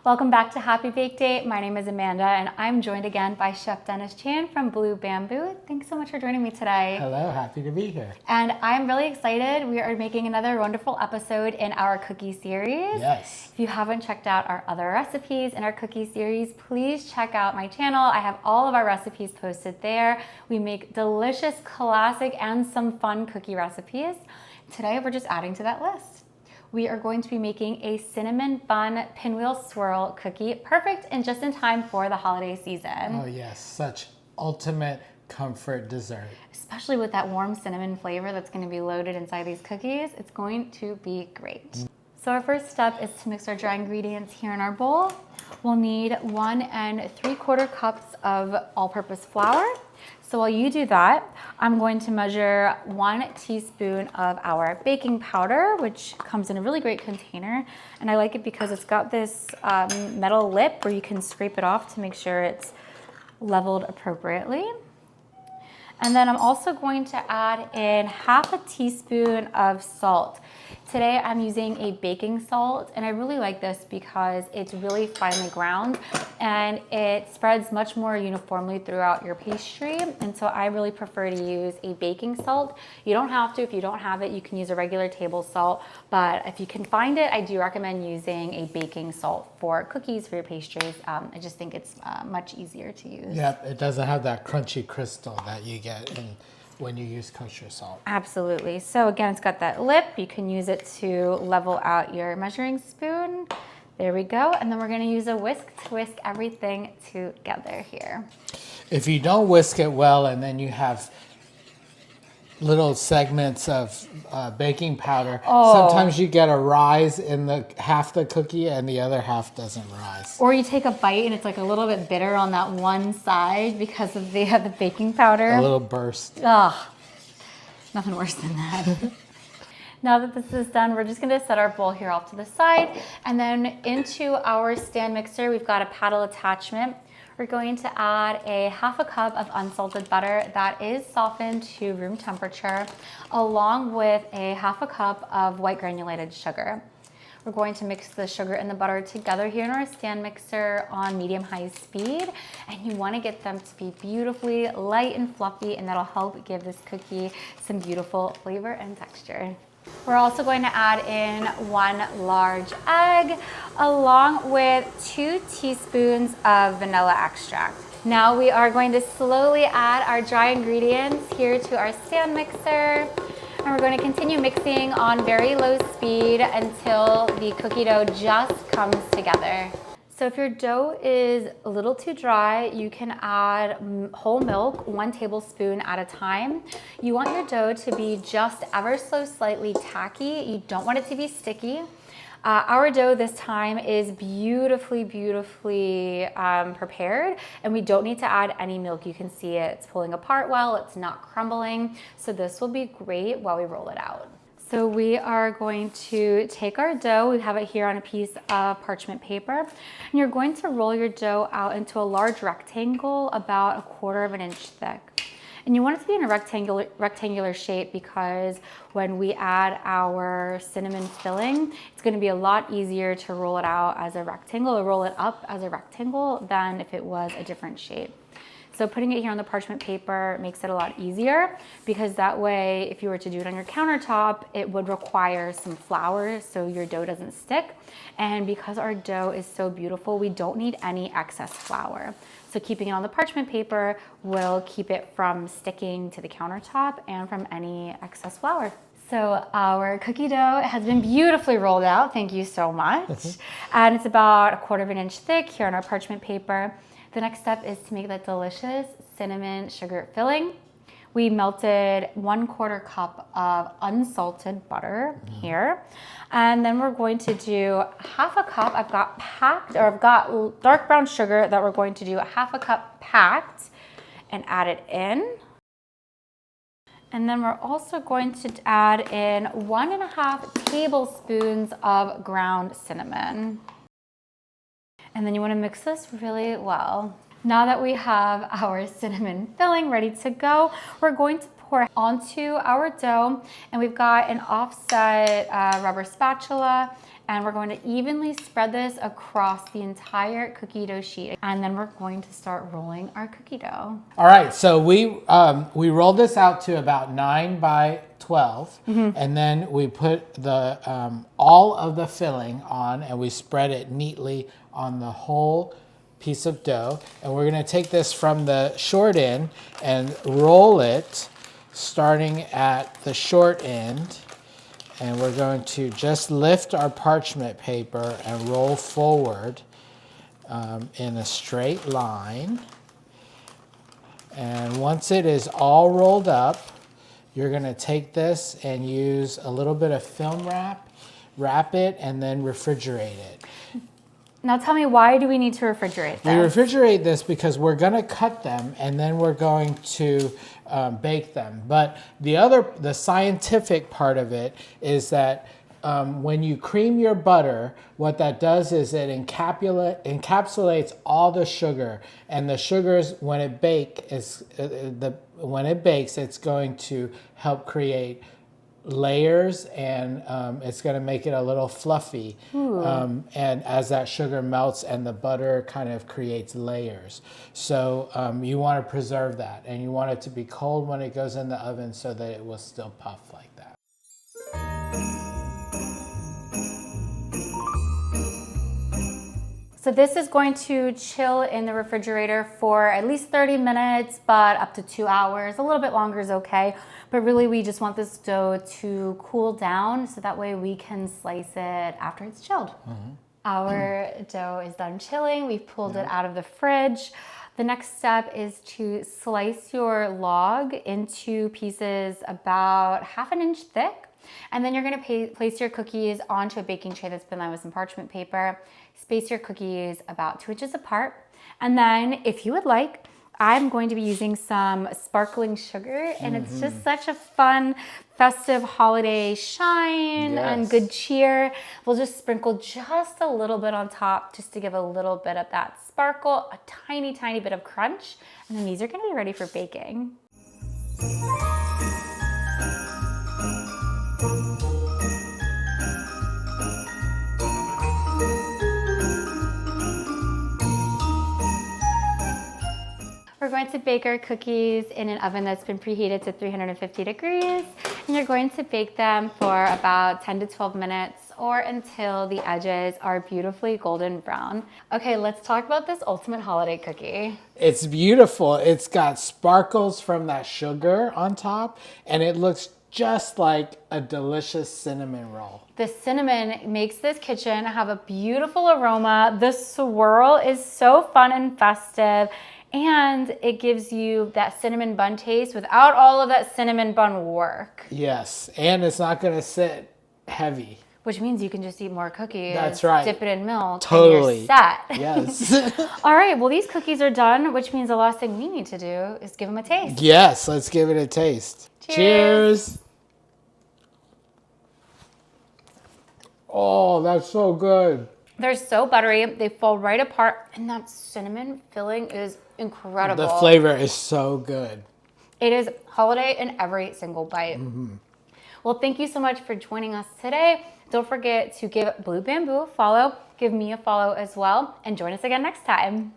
Welcome back to Happy Bake Day. My name is Amanda and I'm joined again by Chef Dennis Chan from Blue Bamboo. Thanks so much for joining me today. Hello, happy to be here. And I'm really excited. We are making another wonderful episode in our cookie series. Yes. If you haven't checked out our other recipes in our cookie series, please check out my channel. I have all of our recipes posted there. We make delicious, classic, and some fun cookie recipes. Today, we're just adding to that list. We are going to be making a cinnamon bun pinwheel swirl cookie, perfect and just in time for the holiday season. Oh yes, such ultimate comfort dessert. Especially with that warm cinnamon flavor that's going to be loaded inside these cookies, it's going to be great. So our first step is to mix our dry ingredients here in our bowl. We'll need 1 3/4 cups of all-purpose flour. So while you do that, I'm going to measure 1 teaspoon of our baking powder, which comes in a really great container. And I like it because it's got this metal lip where you can scrape it off to make sure it's leveled appropriately. And then I'm also going to add in 1/2 teaspoon of salt. Today I'm using a baking salt, and I really like this because it's really finely ground and it spreads much more uniformly throughout your pastry. And so I really prefer to use a baking salt. You don't have to. If you don't have it, you can use a regular table salt. But if you can find it, I do recommend using a baking salt for cookies, for your pastries. I just think it's much easier to use. Yep, it doesn't have that crunchy crystal that you get when you use kosher salt. Absolutely. So again, it's got that lip. You can use it to level out your measuring spoon. There we go. And then we're going to use a whisk to whisk everything together here. If you don't whisk it well and then you have little segments of baking powder, sometimes you get a rise in half the cookie and the other half doesn't rise. Or you take a bite and it's like a little bit bitter on that one side because of the baking powder. A little burst. Ugh, nothing worse than that. Now that this is done, we're just going to set our bowl here off to the side, and then into our stand mixer, we've got a paddle attachment. We're going to add a 1/2 cup of unsalted butter that is softened to room temperature, along with a 1/2 cup of white granulated sugar. We're going to mix the sugar and the butter together here in our stand mixer on medium-high speed, and you want to get them to be beautifully light and fluffy, and that'll help give this cookie some beautiful flavor and texture. We're also going to add in 1 large egg, along with 2 teaspoons of vanilla extract. Now we are going to slowly add our dry ingredients here to our stand mixer. And we're going to continue mixing on very low speed until the cookie dough just comes together. So if your dough is a little too dry, you can add whole milk 1 tablespoon at a time. You want your dough to be just ever so slightly tacky. You don't want it to be sticky. Our dough this time is beautifully prepared, and we don't need to add any milk. You can see it's pulling apart well, it's not crumbling. So this will be great while we roll it out. So we are going to take our dough, we have it here on a piece of parchment paper, and you're going to roll your dough out into a large rectangle about 1/4 inch thick. And you want it to be in a rectangular shape because when we add our cinnamon filling, it's going to be a lot easier to roll it out as a rectangle or roll it up as a rectangle than if it was a different shape. So putting it here on the parchment paper makes it a lot easier because that way, if you were to do it on your countertop, it would require some flour so your dough doesn't stick. And because our dough is so beautiful, we don't need any excess flour. So keeping it on the parchment paper will keep it from sticking to the countertop and from any excess flour. So our cookie dough has been beautifully rolled out. Thank you so much. And it's about 1/4 inch thick here on our parchment paper. The next step is to make that delicious cinnamon sugar filling. We melted 1/4 cup of unsalted butter here. And then we're going to do 1/2 cup. I've got dark brown sugar that we're going to do 1/2 cup packed and add it in. And then we're also going to add in 1.5 tablespoons of ground cinnamon. And then you want to mix this really well. Now that we have our cinnamon filling ready to go, we're going to pour onto our dough, and we've got an offset rubber spatula, And we're going to evenly spread this across the entire cookie dough sheet. And then we're going to start rolling our cookie dough. All right, so we rolled this out to about 9 by 12, and then we put the all of the filling on, and we spread it neatly on the whole piece of dough. And we're gonna take this from the short end and roll it, starting at the short end. And we're going to just lift our parchment paper and roll forward in a straight line. And once it is all rolled up, you're going to take this and use a little bit of film wrap it, and then refrigerate it. Now tell me, why do we need to refrigerate this? We refrigerate this because we're going to cut them and then we're going to bake them. But the scientific part of it is that when you cream your butter, what that does is it encapsulates all the sugar, and the sugars, when it bakes, it's going to help create layers, and it's going to make it a little fluffy. And as that sugar melts and the butter kind of creates layers. So you want to preserve that, and you want it to be cold when it goes in the oven so that it will still puff like that. So this is going to chill in the refrigerator for at least 30 minutes, but up to 2 hours. A little bit longer is okay. But really, we just want this dough to cool down so that way we can slice it after it's chilled. Our dough is done chilling. We've pulled it out of the fridge. The next step is to slice your log into pieces about 1/2 inch thick. And then you're gonna place your cookies onto a baking tray that's been lined with some parchment paper. Space your cookies about 2 inches apart. And then, if you would like, I'm going to be using some sparkling sugar, and it's just such a fun, festive holiday shine and good cheer. We'll just sprinkle just a little bit on top just to give a little bit of that sparkle, a tiny, tiny bit of crunch. And then these are gonna be ready for baking. We're going to bake our cookies in an oven that's been preheated to 350 degrees. And you're going to bake them for about 10 to 12 minutes or until the edges are beautifully golden brown. Okay, let's talk about this ultimate holiday cookie. It's beautiful. It's got sparkles from that sugar on top, and it looks just like a delicious cinnamon roll. The cinnamon makes this kitchen have a beautiful aroma. The swirl is so fun and festive. And it gives you that cinnamon bun taste without all of that cinnamon bun work. Yes, and it's not going to sit heavy. Which means you can just eat more cookies. That's right. Dip it in milk. Totally. And you're set. Yes. All right, well, these cookies are done, which means the last thing we need to do is give them a taste. Yes, let's give it a taste. Cheers. Oh, that's so good. They're so buttery. They fall right apart. And that cinnamon filling is incredible. The flavor is so good. It is holiday in every single bite. Well, thank you so much for joining us today. Don't forget to give Blue Bamboo a follow. Give me a follow as well. And join us again next time.